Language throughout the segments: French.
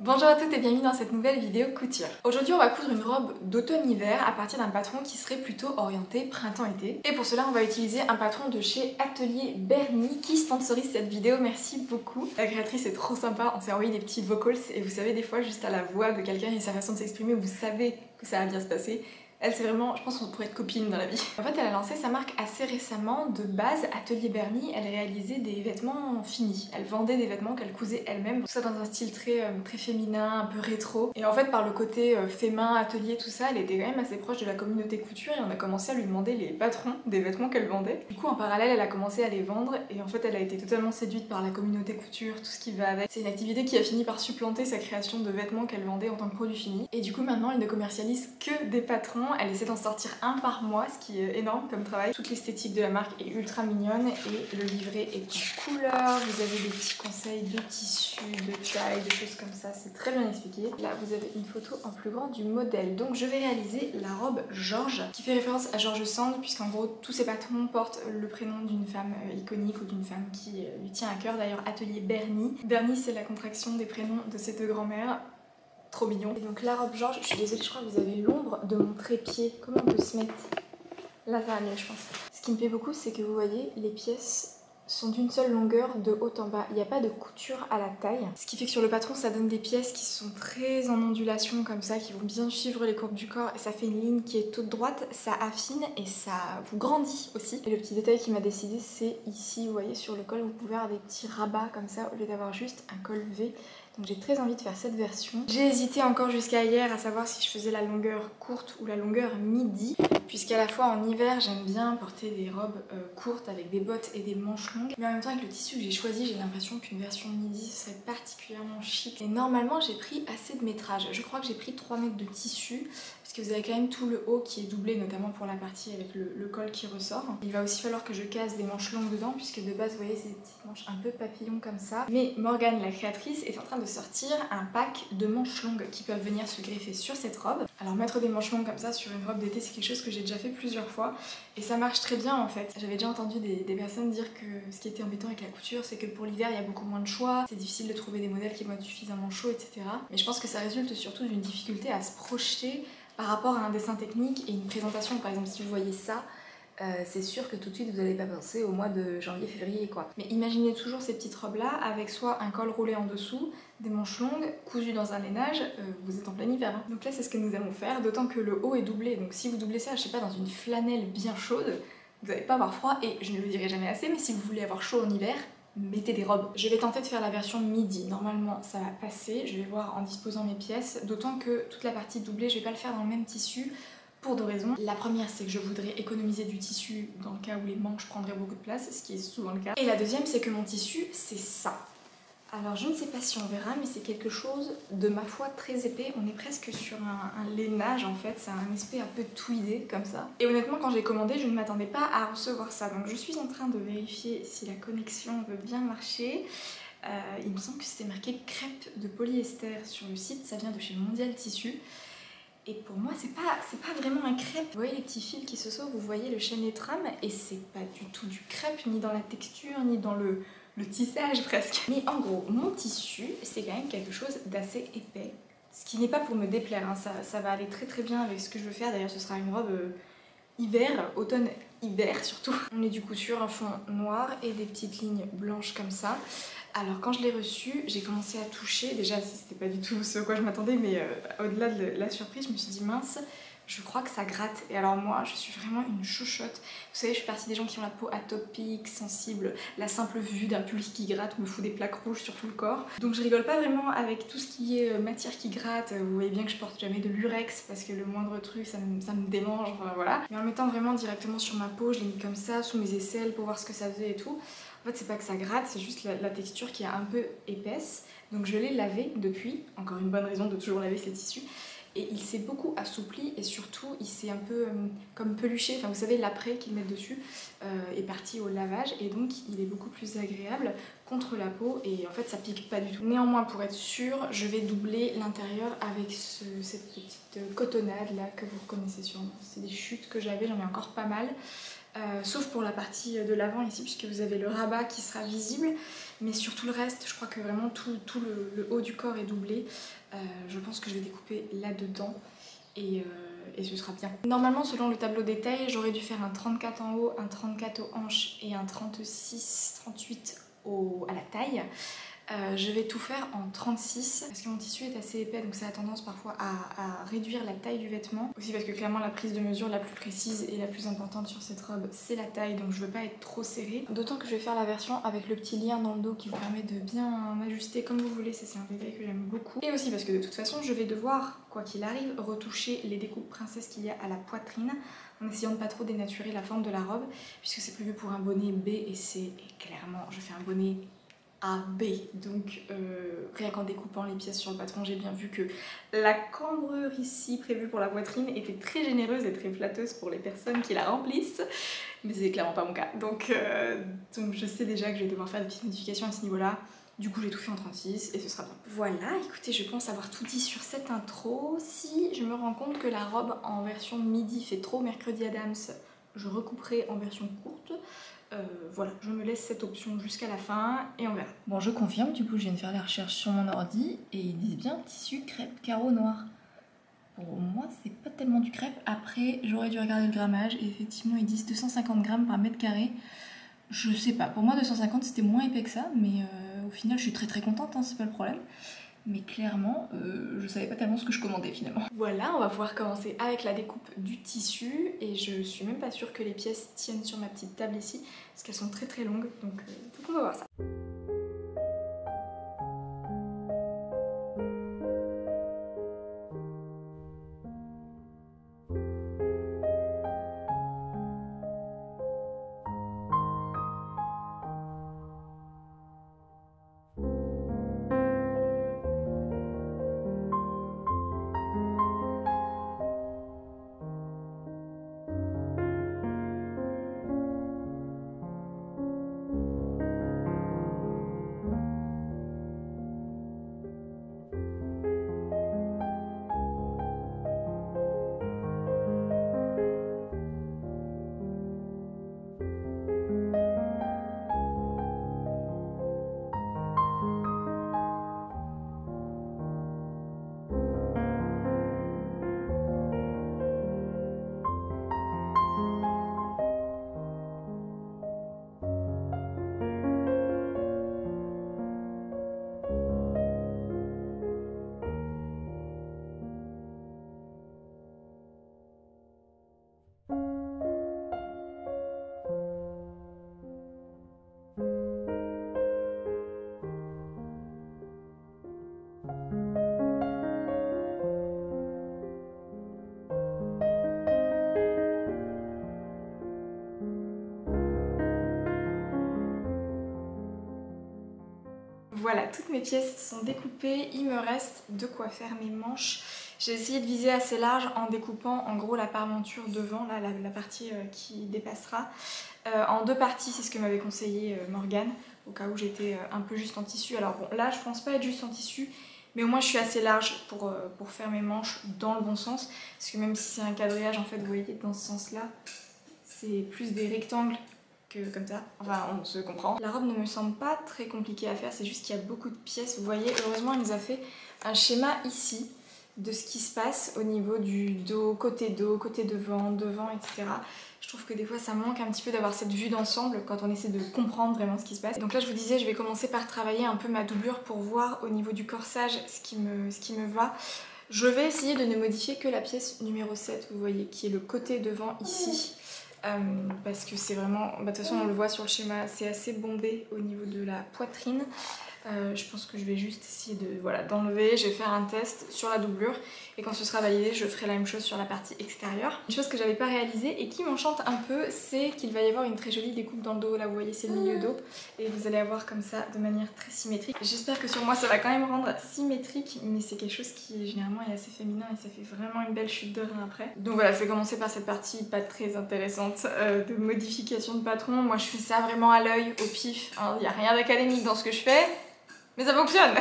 Bonjour à toutes et bienvenue dans cette nouvelle vidéo couture. Aujourd'hui on va coudre une robe d'automne-hiver à partir d'un patron qui serait plutôt orienté printemps-été. Et pour cela on va utiliser un patron de chez Atelier Berny qui sponsorise cette vidéo, merci beaucoup. La créatrice est trop sympa, on s'est envoyé des petits vocals et vous savez des fois juste à la voix de quelqu'un et sa façon de s'exprimer vous savez que ça va bien se passer. Elle c'est vraiment, je pense qu'on pourrait être copines dans la vie. En fait elle a lancé sa marque assez récemment. De base, Atelier Berny, elle réalisait des vêtements finis. Elle vendait des vêtements qu'elle cousait elle-même. Tout ça dans un style très féminin, un peu rétro. Et en fait par le côté fait main, atelier, tout ça, elle était quand même assez proche de la communauté couture et on a commencé à lui demander les patrons des vêtements qu'elle vendait. Du coup en parallèle elle a commencé à les vendre et en fait elle a été totalement séduite par la communauté couture, tout ce qui va avec. C'est une activité qui a fini par supplanter sa création de vêtements qu'elle vendait en tant que produit fini. Et du coup maintenant elle ne commercialise que des patrons. Elle essaie d'en sortir un par mois, ce qui est énorme comme travail. Toute l'esthétique de la marque est ultra mignonne et le livret est en couleur. Vous avez des petits conseils de tissu, de taille, de choses comme ça, c'est très bien expliqué. Là vous avez une photo en plus grand du modèle. Donc je vais réaliser la robe Georges, qui fait référence à George Sand, puisqu'en gros tous ces patrons portent le prénom d'une femme iconique ou d'une femme qui lui tient à cœur. D'ailleurs Atelier Berny. Berny c'est la contraction des prénoms de ces deux grands-mères. Trop mignon. Et donc la robe Georges, je suis désolée, je crois que vous avez l'ombre de mon trépied. Comment on peut se mettre? Là ça va mieux je pense. Ce qui me plaît beaucoup c'est que vous voyez les pièces sont d'une seule longueur de haut en bas. Il n'y a pas de couture à la taille. Ce qui fait que sur le patron ça donne des pièces qui sont très en ondulation comme ça, qui vont bien suivre les courbes du corps et ça fait une ligne qui est toute droite, ça affine et ça vous grandit aussi. Et le petit détail qui m'a décidé c'est ici, vous voyez sur le col vous pouvez avoir des petits rabats comme ça au lieu d'avoir juste un col V. Donc j'ai très envie de faire cette version. J'ai hésité encore jusqu'à hier à savoir si je faisais la longueur courte ou la longueur midi, puisqu'à la fois en hiver j'aime bien porter des robes courtes avec des bottes et des manches longues, mais en même temps avec le tissu que j'ai choisi j'ai l'impression qu'une version midi serait particulièrement chic. Et normalement j'ai pris assez de métrage, je crois que j'ai pris 3 mètres de tissu, parce que vous avez quand même tout le haut qui est doublé, notamment pour la partie avec le col qui ressort. Il va aussi falloir que je casse des manches longues dedans, puisque de base vous voyez c'est des petites manches un peu papillons comme ça. Mais Morgane la créatrice est en train de sortir un pack de manches longues qui peuvent venir se greffer sur cette robe. Alors mettre des manches longues comme ça sur une robe d'été c'est quelque chose que j'ai déjà fait plusieurs fois et ça marche très bien en fait. J'avais déjà entendu des personnes dire que ce qui était embêtant avec la couture c'est que pour l'hiver il y a beaucoup moins de choix, c'est difficile de trouver des modèles qui vont être suffisamment chauds etc. Mais je pense que ça résulte surtout d'une difficulté à se projeter par rapport à un dessin technique et une présentation. Par exemple si vous voyez ça, c'est sûr que tout de suite vous n'allez pas penser au mois de janvier-février quoi. Mais imaginez toujours ces petites robes là avec soit un col roulé en dessous, des manches longues, cousues dans un lainage, vous êtes en plein hiver. Hein. Donc là c'est ce que nous allons faire, d'autant que le haut est doublé. Donc si vous doublez ça, je sais pas, dans une flanelle bien chaude, vous n'allez pas avoir froid et je ne le dirai jamais assez, mais si vous voulez avoir chaud en hiver, mettez des robes. Je vais tenter de faire la version midi, normalement ça va passer, je vais voir en disposant mes pièces, d'autant que toute la partie doublée je vais pas le faire dans le même tissu. Pour 2 raisons. La première c'est que je voudrais économiser du tissu dans le cas où les manches prendraient beaucoup de place, ce qui est souvent le cas. Et la deuxième c'est que mon tissu c'est ça. Alors je ne sais pas si on verra mais c'est quelque chose de ma foi très épais. On est presque sur un lainage en fait, c'est un aspect un peu tweedé comme ça. Et honnêtement quand j'ai commandé je ne m'attendais pas à recevoir ça. Donc je suis en train de vérifier si la connexion veut bien marcher. Il me semble que c'était marqué crêpe de polyester sur le site, ça vient de chez Mondial Tissu. Et pour moi, c'est pas vraiment un crêpe. Vous voyez les petits fils qui se sauvent, vous voyez le chaîné de trame, et c'est pas du tout du crêpe, ni dans la texture, ni dans le tissage presque. Mais en gros, mon tissu, c'est quand même quelque chose d'assez épais. Ce qui n'est pas pour me déplaire, hein. Ça va aller très très bien avec ce que je veux faire. D'ailleurs, ce sera une robe hiver, automne-hiver surtout. On est du coup sur un fond noir et des petites lignes blanches comme ça. Alors quand je l'ai reçu, j'ai commencé à toucher, déjà c'était pas du tout ce à quoi je m'attendais, mais au-delà de la surprise, je me suis dit mince, je crois que ça gratte. Et alors moi, je suis vraiment une chouchotte. Vous savez, je suis partie des gens qui ont la peau atopique, sensible. La simple vue d'un pull qui gratte me fout des plaques rouges sur tout le corps. Donc je rigole pas vraiment avec tout ce qui est matière qui gratte. Vous voyez bien que je porte jamais de l'urex parce que le moindre truc ça me démange, enfin voilà. Mais en le mettant vraiment directement sur ma peau, je l'ai mis comme ça, sous mes aisselles pour voir ce que ça faisait et tout. En fait c'est pas que ça gratte, c'est juste la texture qui est un peu épaisse. Donc je l'ai lavé depuis, encore une bonne raison de toujours laver ces tissus. Et il s'est beaucoup assoupli et surtout il s'est un peu comme peluché, enfin vous savez l'après qu'ils mettent dessus est parti au lavage et donc il est beaucoup plus agréable contre la peau et en fait ça pique pas du tout. Néanmoins pour être sûre, je vais doubler l'intérieur avec cette petite cotonnade là que vous reconnaissez sûrement. C'est des chutes que j'avais, j'en ai encore pas mal. Sauf pour la partie de l'avant ici puisque vous avez le rabat qui sera visible mais sur tout le reste, je crois que vraiment tout le haut du corps est doublé. Je pense que je vais découper là-dedans et ce sera bien. Normalement, selon le tableau des tailles, j'aurais dû faire un 34 en haut, un 34 aux hanches et un 36-38 à la taille. Je vais tout faire en 36 parce que mon tissu est assez épais, donc ça a tendance parfois à réduire la taille du vêtement. Aussi parce que clairement la prise de mesure la plus précise et la plus importante sur cette robe, c'est la taille, donc je veux pas être trop serrée. D'autant que je vais faire la version avec le petit lien dans le dos qui vous permet de bien ajuster comme vous voulez, ça c'est un détail que j'aime beaucoup. Et aussi parce que de toute façon je vais devoir, quoi qu'il arrive, retoucher les découpes princesse qu'il y a à la poitrine en essayant de pas trop dénaturer la forme de la robe puisque c'est prévu pour un bonnet B et C, et clairement je fais un bonnet A, B, donc rien qu'en découpant les pièces sur le patron, j'ai bien vu que la cambrure ici prévue pour la poitrine était très généreuse et très flatteuse pour les personnes qui la remplissent, mais c'est clairement pas mon cas, donc je sais déjà que je vais devoir faire des petites modifications à ce niveau-là. Du coup j'ai tout fait en 36 et ce sera bien. Voilà, écoutez, je pense avoir tout dit sur cette intro. Si je me rends compte que la robe en version midi fait trop mercredi Adams, je recouperai en version courte. Voilà, je me laisse cette option jusqu'à la fin et on verra. Bon, je confirme, du coup je viens de faire la recherche sur mon ordi et ils disent bien tissu crêpe carreau noir. Pour moi, c'est pas tellement du crêpe. Après, j'aurais dû regarder le grammage et effectivement ils disent 250 grammes par mètre carré. Je sais pas, pour moi 250 c'était moins épais que ça, mais au final je suis très contente, hein, c'est pas le problème. Mais clairement, je savais pas tellement ce que je commandais finalement. Voilà, on va pouvoir commencer avec la découpe du tissu et je suis même pas sûre que les pièces tiennent sur ma petite table ici parce qu'elles sont très longues, donc on va voir ça. Voilà, toutes mes pièces sont découpées, il me reste de quoi faire mes manches. J'ai essayé de viser assez large en découpant en gros la parementure devant, là, la partie qui dépassera, en deux parties, c'est ce que m'avait conseillé Morgane, au cas où j'étais un peu juste en tissu. Alors bon, là je pense pas être juste en tissu, mais au moins je suis assez large pour faire mes manches dans le bon sens, parce que même si c'est un quadrillage, en fait, vous voyez, dans ce sens-là, c'est plus des rectangles comme ça, enfin on se comprend. La robe ne me semble pas très compliquée à faire, c'est juste qu'il y a beaucoup de pièces. Vous voyez, heureusement elle nous a fait un schéma ici de ce qui se passe au niveau du dos, côté devant, etc. Je trouve que des fois ça manque un petit peu d'avoir cette vue d'ensemble quand on essaie de comprendre vraiment ce qui se passe. Donc là je vous disais, je vais commencer par travailler un peu ma doublure pour voir au niveau du corsage ce qui me va. Je vais essayer de ne modifier que la pièce numéro 7, vous voyez, qui est le côté devant ici. Parce que c'est vraiment, de toute façon on le voit sur le schéma, c'est assez bombé au niveau de la poitrine. Je pense que je vais juste essayer d'enlever, je vais faire un test sur la doublure et quand ce sera validé je ferai la même chose sur la partie extérieure. Une chose que j'avais pas réalisée et qui m'enchante un peu, c'est qu'il va y avoir une très jolie découpe dans le dos. Là vous voyez, c'est le milieu dos et vous allez avoir comme ça de manière très symétrique. J'espère que sur moi ça va quand même rendre symétrique, mais c'est quelque chose qui généralement est assez féminin et ça fait vraiment une belle chute de rein après. Donc voilà, je vais commencer par cette partie pas très intéressante de modification de patron. Moi je fais ça vraiment à l'œil, au pif, il n'y a rien d'académique dans ce que je fais. Mais ça fonctionne!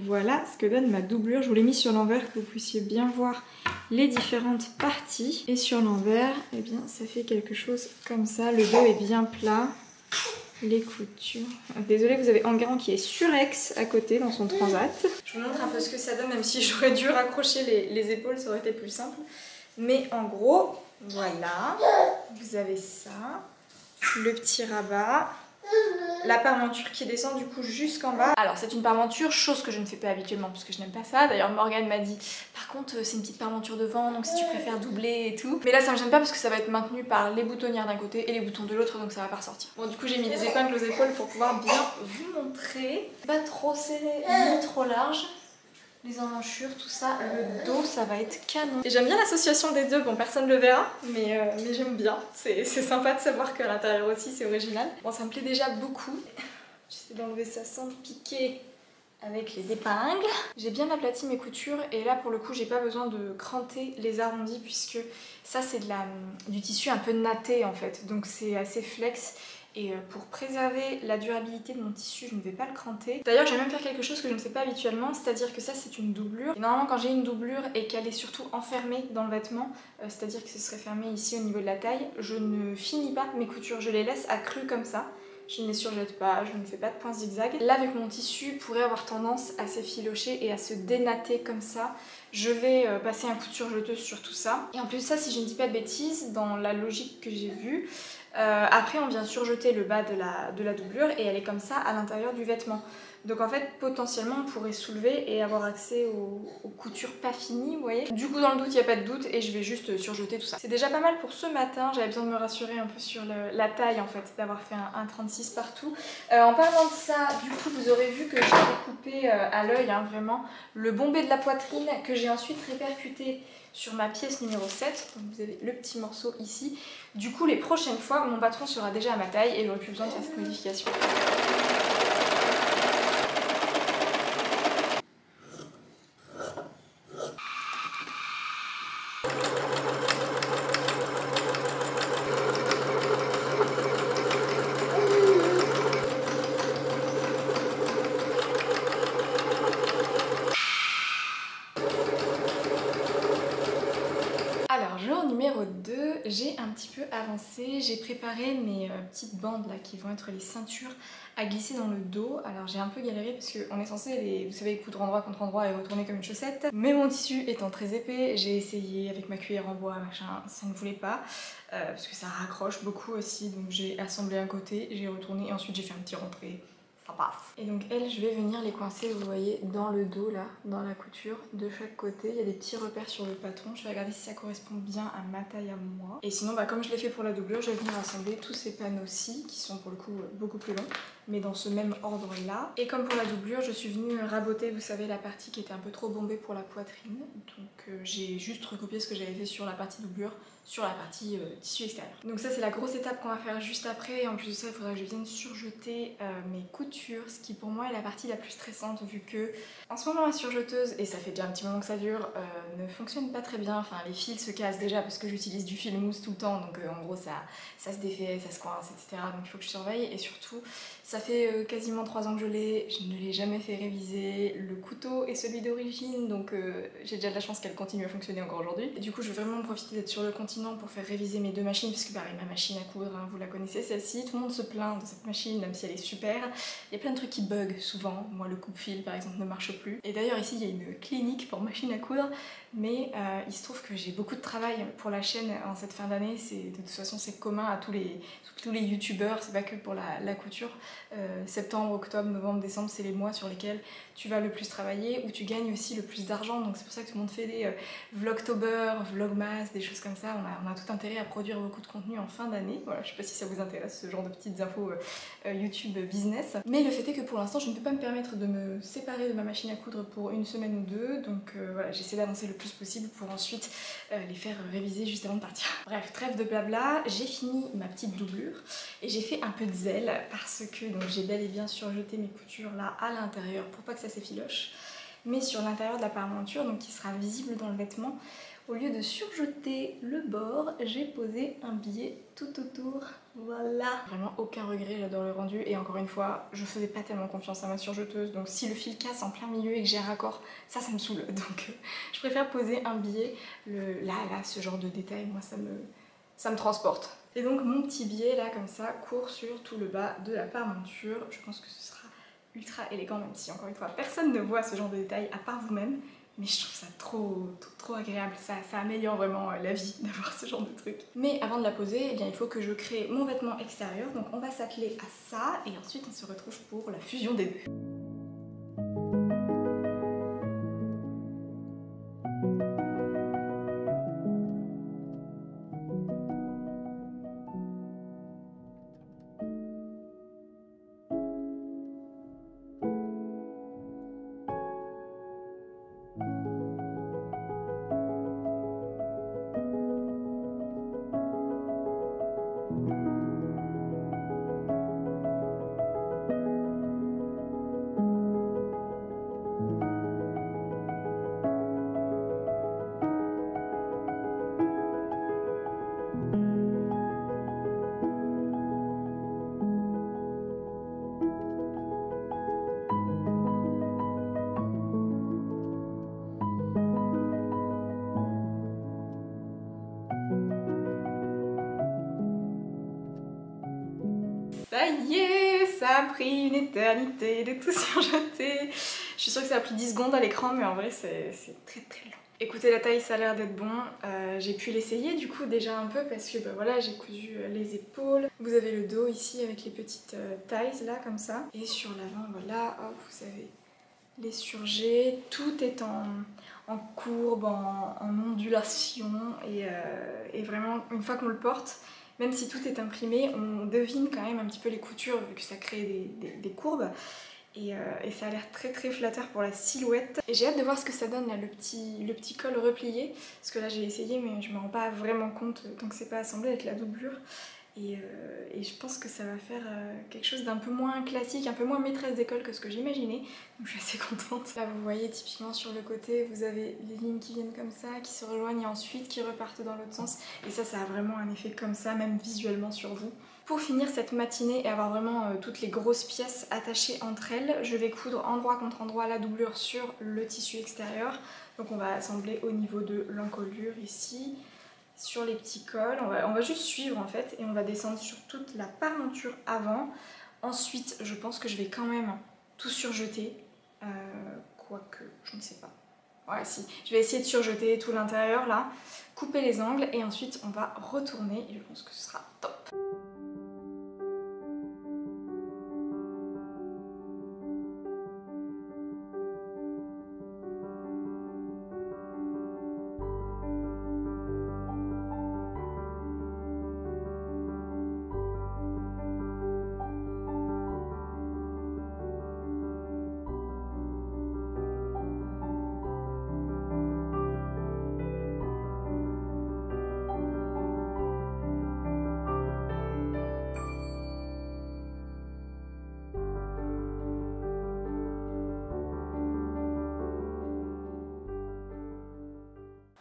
voilà ce que donne ma doublure. Je vous l'ai mis sur l'envers que vous puissiez bien voir les différentes parties. Et sur l'envers, eh bien, ça fait quelque chose comme ça. Le dos est bien plat. Les coutures. Désolée, vous avez Enguerrand qui est surex à côté dans son transat. Je vous montre un peu ce que ça donne, même si j'aurais dû raccrocher les épaules, ça aurait été plus simple. Mais en gros, voilà, vous avez ça, le petit rabat, la parmenture qui descend du coup jusqu'en bas. Alors c'est une parmenture, chose que je ne fais pas habituellement parce que je n'aime pas ça. D'ailleurs Morgane m'a dit, par contre c'est une petite parmenture devant, donc si tu préfères doubler et tout. Mais là ça me gêne pas parce que ça va être maintenu par les boutonnières d'un côté et les boutons de l'autre, donc ça va pas ressortir. Bon du coup j'ai mis des épingles aux épaules pour pouvoir bien vous montrer. Pas trop serré ni trop large. Les emmanchures, tout ça, le dos, ça va être canon. Et j'aime bien l'association des deux, bon personne ne le verra, mais j'aime bien. C'est sympa de savoir qu'à l'intérieur aussi c'est original. Bon ça me plaît déjà beaucoup. J'essaie d'enlever ça sans piquer avec les épingles. J'ai bien aplati mes coutures et là pour le coup j'ai pas besoin de cranter les arrondis puisque ça c'est du tissu un peu natté en fait. Donc c'est assez flex. Et pour préserver la durabilité de mon tissu, je ne vais pas le cranter. D'ailleurs, je vais même faire quelque chose que je ne fais pas habituellement, c'est-à-dire que ça, c'est une doublure. Et normalement, quand j'ai une doublure et qu'elle est surtout enfermée dans le vêtement, c'est-à-dire que ce serait fermé ici au niveau de la taille, je ne finis pas mes coutures, je les laisse à cru comme ça. Je ne les surjette pas, je ne fais pas de points zigzag. Là, vu que mon tissu pourrait avoir tendance à s'effilocher et à se dénatter comme ça, je vais passer un coup de surjeteuse sur tout ça. Et en plus ça, si je ne dis pas de bêtises, dans la logique que j'ai vue, après on vient surjeter le bas de la doublure et elle est comme ça à l'intérieur du vêtement. Donc en fait potentiellement on pourrait soulever et avoir accès aux coutures pas finies, vous voyez. Du coup dans le doute il n'y a pas de doute et je vais juste surjeter tout ça. C'est déjà pas mal pour ce matin, j'avais besoin de me rassurer un peu sur la taille en fait, d'avoir fait un 36 partout. En parlant de ça, du coup vous aurez vu que j'ai découpé à l'œil vraiment le bombé de la poitrine que j'ai ensuite répercuté sur ma pièce numéro 7, donc vous avez le petit morceau ici. Du coup les prochaines fois mon patron sera déjà à ma taille et j'aurai plus besoin de faire cette modification. Alors jour numéro 2, j'ai un petit peu avancé, j'ai préparé mes petites bandes là qui vont être les ceintures à glisser dans le dos. Alors j'ai un peu galéré parce qu'on est censé, vous savez, coudre endroit contre endroit et retourner comme une chaussette. Mais mon tissu étant très épais, j'ai essayé avec ma cuillère en bois, machin, ça ne voulait pas. Parce que ça raccroche beaucoup aussi, donc j'ai assemblé un côté, j'ai retourné et ensuite j'ai fait un petit rentré. Ça passe. Et donc elles, je vais venir les coincer, vous voyez, dans le dos là, dans la couture, de chaque côté. Il y a des petits repères sur le patron. Je vais regarder si ça correspond bien à ma taille à moi. Et sinon, comme je l'ai fait pour la doublure, je vais venir assembler tous ces panneaux-ci, qui sont pour le coup beaucoup plus longs, mais dans ce même ordre là. Et comme pour la doublure, je suis venue raboter, vous savez, la partie qui était un peu trop bombée pour la poitrine. Donc j'ai juste recopié ce que j'avais fait sur la partie doublure, sur la partie tissu extérieur. Donc ça c'est la grosse étape qu'on va faire juste après. Et en plus de ça, il faudra que je vienne surjeter mes coutures, ce qui pour moi est la partie la plus stressante vu que en ce moment la surjeteuse, et ça fait déjà un petit moment que ça dure, ne fonctionne pas très bien. Enfin les fils se cassent déjà parce que j'utilise du fil mousse tout le temps, donc en gros ça se défait, ça se coince, etc. Donc il faut que je surveille. Et surtout ça fait quasiment 3 ans que je l'ai, je ne l'ai jamais fait réviser. Le couteau est celui d'origine, donc j'ai déjà de la chance qu'elle continue à fonctionner encore aujourd'hui. Et du coup je vais vraiment profiter d'être sur le continent pour faire réviser mes 2 machines, puisque pareil, ma machine à coudre, vous la connaissez celle-ci, tout le monde se plaint de cette machine même si elle est super. Il y a plein de trucs qui bug souvent, moi le coupe-fil par exemple ne marche plus. Et d'ailleurs ici il y a une clinique pour machine à coudre, mais il se trouve que j'ai beaucoup de travail pour la chaîne en cette fin d'année. De toute façon c'est commun à tous les youtubeurs, c'est pas que pour la couture. Septembre, octobre, novembre, décembre, c'est les mois sur lesquels tu vas le plus travailler, où tu gagnes aussi le plus d'argent. Donc c'est pour ça que tout le monde fait des vlogtober, vlogmas, des choses comme ça. On a tout intérêt à produire beaucoup de contenu en fin d'année. Voilà, je sais pas si ça vous intéresse, ce genre de petites infos YouTube business. Mais le fait est que pour l'instant, je ne peux pas me permettre de me séparer de ma machine à coudre pour 1 semaine ou 2. Donc voilà, j'essaie d'avancer le plus possible pour ensuite les faire réviser juste avant de partir. Bref, trêve de blabla, j'ai fini ma petite doublure et j'ai fait un peu de zèle parce que j'ai bel et bien surjeté mes coutures là à l'intérieur pour pas que ça s'effiloche. Mais sur l'intérieur de la parmenture, donc qui sera visible dans le vêtement, Au lieu de surjeter le bord, j'ai posé un billet tout autour. Voilà. Vraiment aucun regret, j'adore le rendu. Et encore une fois, je faisais pas tellement confiance à ma surjeteuse. Donc si le fil casse en plein milieu et que j'ai un raccord, ça me saoule. Donc je préfère poser un billet. Là, ce genre de détail, moi ça me transporte. Et donc mon petit billet là comme ça court sur tout le bas de la parmenture. Je pense que ce sera ultra élégant, même si encore une fois personne ne voit ce genre de détails à part vous-même. Mais je trouve ça trop agréable, ça améliore vraiment la vie d'avoir ce genre de truc. Mais avant de la poser, eh bien, il faut que je crée mon vêtement extérieur, donc on va s'atteler à ça et ensuite on se retrouve pour la fusion des deux. Ça y est, ça a pris une éternité de tout surjeter. Je suis sûre que ça a pris 10 secondes à l'écran, mais en vrai c'est très long. Écoutez, la taille ça a l'air d'être bon. J'ai pu l'essayer du coup déjà un peu parce que voilà, j'ai cousu les épaules. Vous avez le dos ici avec les petites tailles là comme ça. Et sur l'avant, voilà, hop, vous avez les surjets. Tout est en courbe, en ondulation et vraiment une fois qu'on le porte, même si tout est imprimé, on devine quand même un petit peu les coutures vu que ça crée des courbes. Et ça a l'air très flatteur pour la silhouette. Et j'ai hâte de voir ce que ça donne là, le petit col replié. Parce que là j'ai essayé mais je me rends pas vraiment compte tant que c'est pas assemblé avec la doublure. Et je pense que ça va faire quelque chose d'un peu moins classique, un peu moins maîtresse d'école que ce que j'imaginais. Donc je suis assez contente. Là vous voyez typiquement sur le côté, vous avez les lignes qui viennent comme ça, qui se rejoignent et ensuite qui repartent dans l'autre sens. Et ça a vraiment un effet comme ça, même visuellement sur vous. Pour finir cette matinée et avoir vraiment toutes les grosses pièces attachées entre elles, je vais coudre endroit contre endroit la doublure sur le tissu extérieur. Donc on va assembler au niveau de l'encolure ici, sur les petits cols. On va juste suivre en fait et on va descendre sur toute la parmenture avant. Ensuite, je pense que je vais quand même tout surjeter, quoique, je ne sais pas. Ouais, si, je vais essayer de surjeter tout l'intérieur là, couper les angles et ensuite on va retourner et je pense que ce sera top.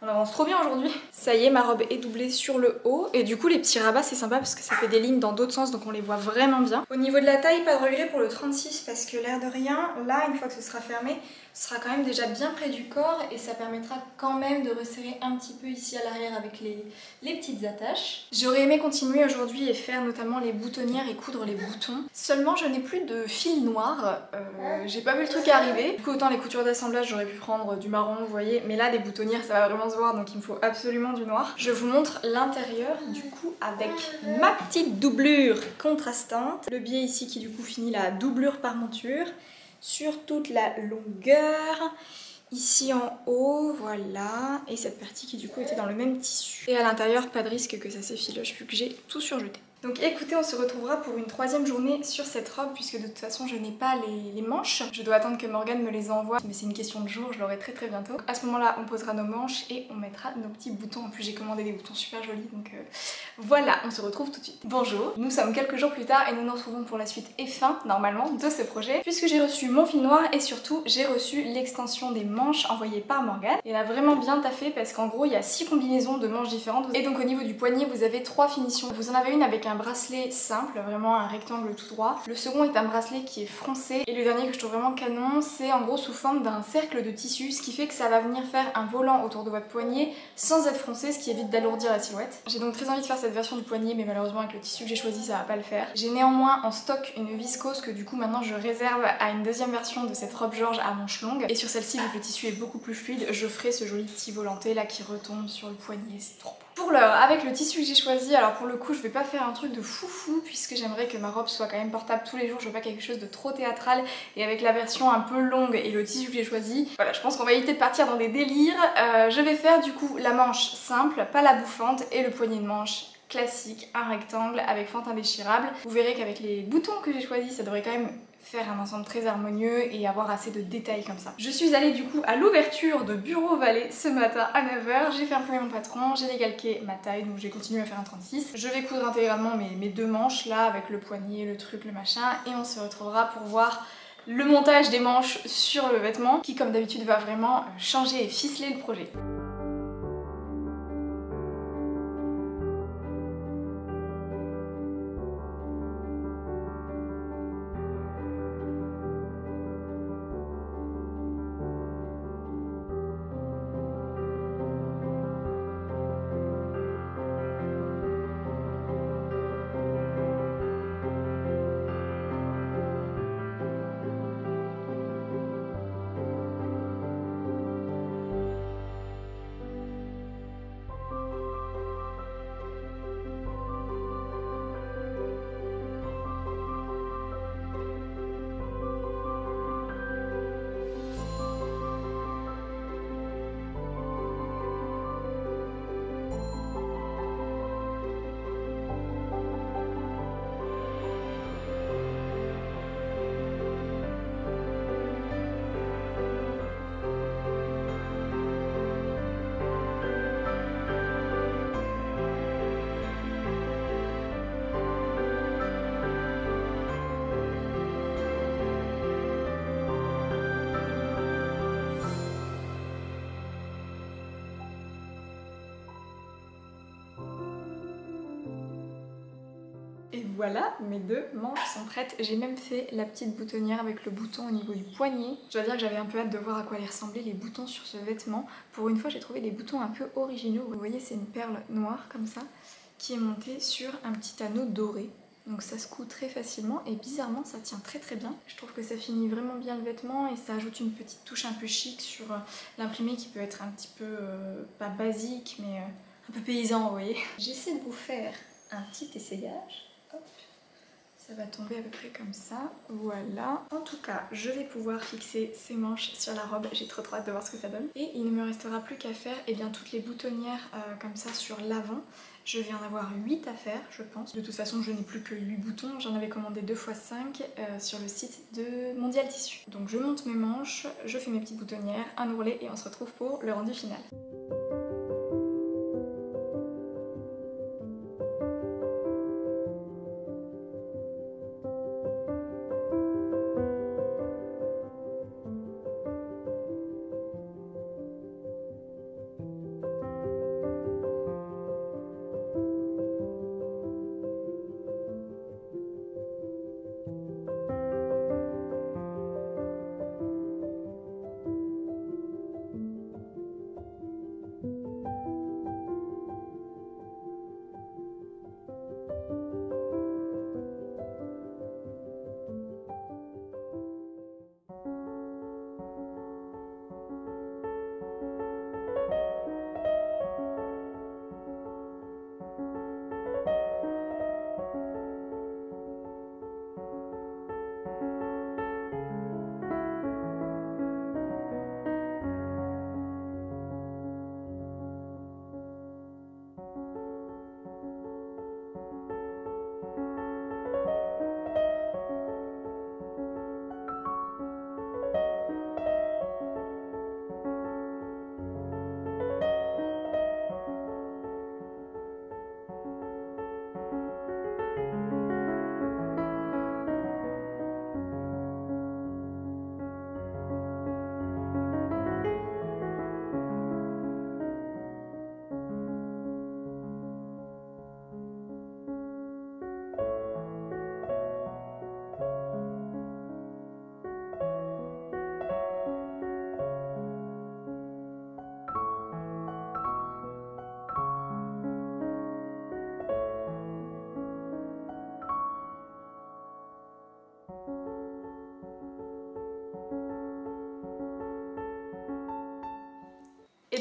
On avance trop bien aujourd'hui. Ça y est, ma robe est doublée sur le haut. Et du coup, les petits rabats, c'est sympa parce que ça fait des lignes dans d'autres sens, donc on les voit vraiment bien. Au niveau de la taille, pas de regret pour le 36 parce que l'air de rien, là, une fois que ce sera fermé, ce sera quand même déjà bien près du corps et ça permettra quand même de resserrer un petit peu ici à l'arrière avec les petites attaches. J'aurais aimé continuer aujourd'hui et faire notamment les boutonnières et coudre les boutons. Seulement, je n'ai plus de fil noir. J'ai pas vu le truc arriver. Du coup, autant les coutures d'assemblage, j'aurais pu prendre du marron, vous voyez. Mais là, les boutonnières, ça va vraiment se voir, donc il me faut absolument du noir. Je vous montre l'intérieur, du coup, avec ma petite doublure contrastante. Le biais ici qui, du coup, finit la doublure parmenture sur toute la longueur. Ici en haut, voilà. Et cette partie qui, du coup, était dans le même tissu. Et à l'intérieur, pas de risque que ça s'effiloche, vu que j'ai tout surjeté. Donc écoutez, on se retrouvera pour une troisième journée sur cette robe puisque de toute façon je n'ai pas les manches. Je dois attendre que Morgane me les envoie, mais c'est une question de jour, je l'aurai très bientôt. À ce moment-là, on posera nos manches et on mettra nos petits boutons. En plus j'ai commandé des boutons super jolis, donc voilà, on se retrouve tout de suite. Bonjour, nous sommes quelques jours plus tard et nous nous retrouvons pour la suite et fin, normalement, de ce projet puisque j'ai reçu mon fil noir et surtout j'ai reçu l'extension des manches envoyée par Morgane. Elle a vraiment bien taffé parce qu'en gros il y a 6 combinaisons de manches différentes et donc au niveau du poignet vous avez 3 finitions. Vous en avez une avec un bracelet simple, vraiment un rectangle tout droit. Le second est un bracelet qui est froncé et le dernier que je trouve vraiment canon, c'est en gros sous forme d'un cercle de tissu, ce qui fait que ça va venir faire un volant autour de votre poignet sans être froncé, ce qui évite d'alourdir la silhouette. J'ai donc très envie de faire cette version du poignet, mais malheureusement avec le tissu que j'ai choisi ça va pas le faire. J'ai néanmoins en stock une viscose que du coup maintenant je réserve à une deuxième version de cette robe Georges à manches longues, et sur celle-ci vu que le tissu est beaucoup plus fluide, je ferai ce joli petit volanté là qui retombe sur le poignet, c'est trop beau. Pour l'heure, avec le tissu que j'ai choisi, alors pour le coup je vais pas faire un truc de foufou puisque j'aimerais que ma robe soit quand même portable tous les jours, je veux pas quelque chose de trop théâtral, et avec la version un peu longue et le tissu que j'ai choisi, voilà, je pense qu'on va éviter de partir dans des délires. Je vais faire du coup la manche simple, pas la bouffante, et le poignet de manche classique, un rectangle avec fente indéchirable. Vous verrez qu'avec les boutons que j'ai choisis, ça devrait quand même faire un ensemble très harmonieux et avoir assez de détails comme ça. Je suis allée du coup à l'ouverture de Bureau Vallée ce matin à 9 h, j'ai fait imprimer mon patron, j'ai décalqué ma taille, donc j'ai continué à faire un 36. Je vais coudre intégralement mes deux manches là avec le poignet, le truc, le machin, et on se retrouvera pour voir le montage des manches sur le vêtement qui comme d'habitude va vraiment changer et ficeler le projet. Et voilà, mes deux manches sont prêtes. J'ai même fait la petite boutonnière avec le bouton au niveau du poignet. Je dois dire que j'avais un peu hâte de voir à quoi allaient ressembler les boutons sur ce vêtement. Pour une fois, j'ai trouvé des boutons un peu originaux. Vous voyez, c'est une perle noire comme ça qui est montée sur un petit anneau doré. Donc ça se coud très facilement et bizarrement ça tient très bien. Je trouve que ça finit vraiment bien le vêtement et ça ajoute une petite touche un peu chic sur l'imprimé qui peut être un petit peu, pas basique, mais un peu paysan, vous voyez. J'essaie de vous faire un petit essayage. Hop. Ça va tomber à peu près comme ça, voilà. En tout cas, je vais pouvoir fixer ces manches sur la robe, j'ai trop hâte de voir ce que ça donne. Et il ne me restera plus qu'à faire bien toutes les boutonnières comme ça sur l'avant. Je vais en avoir 8 à faire, je pense. De toute façon, je n'ai plus que 8 boutons, j'en avais commandé 2 x 5 sur le site de Mondial Tissu. Donc je monte mes manches, je fais mes petites boutonnières, un ourlet et on se retrouve pour le rendu final.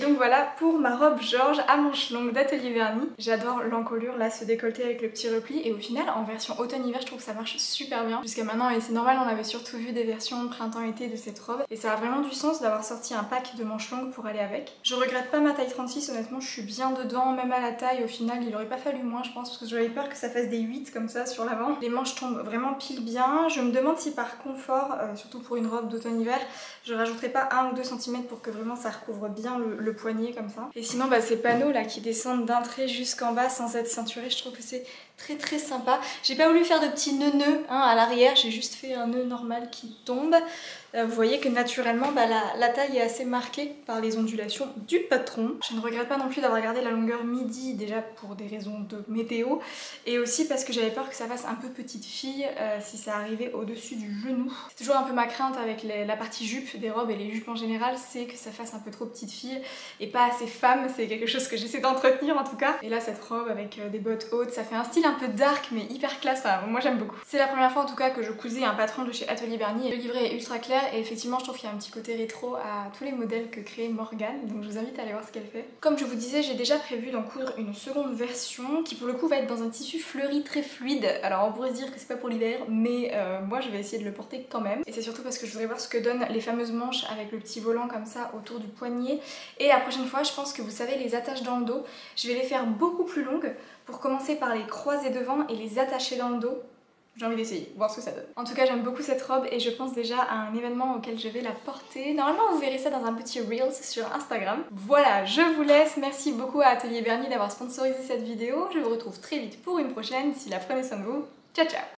donc voilà pour ma robe Georges à manches longues d'Atelier Berny. J'adore l'encolure là, ce décolleté avec le petit repli et au final en version automne-hiver je trouve que ça marche super bien jusqu'à maintenant et c'est normal, on avait surtout vu des versions printemps-été de cette robe et ça a vraiment du sens d'avoir sorti un pack de manches longues pour aller avec. Je regrette pas ma taille 36, honnêtement je suis bien dedans, même à la taille au final il aurait pas fallu moins je pense parce que j'avais peur que ça fasse des 8 comme ça sur l'avant. Les manches tombent vraiment pile bien, je me demande si par confort, surtout pour une robe d'automne-hiver, je rajouterai pas 1 ou 2 cm pour que vraiment ça recouvre bien le poignet comme ça. Et sinon ces panneaux là qui descendent d'un trait jusqu'en bas sans être ceinturés, je trouve que c'est très sympa. J'ai pas voulu faire de petits nœuds à l'arrière, j'ai juste fait un nœud normal qui tombe. Vous voyez que naturellement la taille est assez marquée par les ondulations du patron. Je ne regrette pas non plus d'avoir gardé la longueur midi déjà pour des raisons de météo et aussi parce que j'avais peur que ça fasse un peu petite fille si ça arrivait au-dessus du genou. C'est toujours un peu ma crainte avec la partie jupe des robes et les jupes en général, c'est que ça fasse un peu trop petite fille et pas assez femme, c'est quelque chose que j'essaie d'entretenir en tout cas. Et là cette robe avec des bottes hautes, ça fait un style un peu dark mais hyper classe, enfin moi j'aime beaucoup. C'est la première fois en tout cas que je cousais un patron de chez Atelier Berny et le livret est ultra clair et effectivement je trouve qu'il y a un petit côté rétro à tous les modèles que crée Morgane, donc je vous invite à aller voir ce qu'elle fait. Comme je vous disais, j'ai déjà prévu d'en coudre une seconde version qui pour le coup va être dans un tissu fleuri très fluide. Alors on pourrait se dire que c'est pas pour l'hiver mais moi je vais essayer de le porter quand même et c'est surtout parce que je voudrais voir ce que donnent les fameuses manches avec le petit volant comme ça autour du poignet et la prochaine fois je pense que vous savez les attaches dans le dos, je vais les faire beaucoup plus longues pour commencer par les croiser devant et les attacher dans le dos. J'ai envie d'essayer, voir ce que ça donne. En tout cas j'aime beaucoup cette robe et je pense déjà à un événement auquel je vais la porter. Normalement vous verrez ça dans un petit Reels sur Instagram. Voilà, je vous laisse. Merci beaucoup à Atelier Berny d'avoir sponsorisé cette vidéo. Je vous retrouve très vite pour une prochaine. D'ici là, prenez soin de vous. Ciao ciao.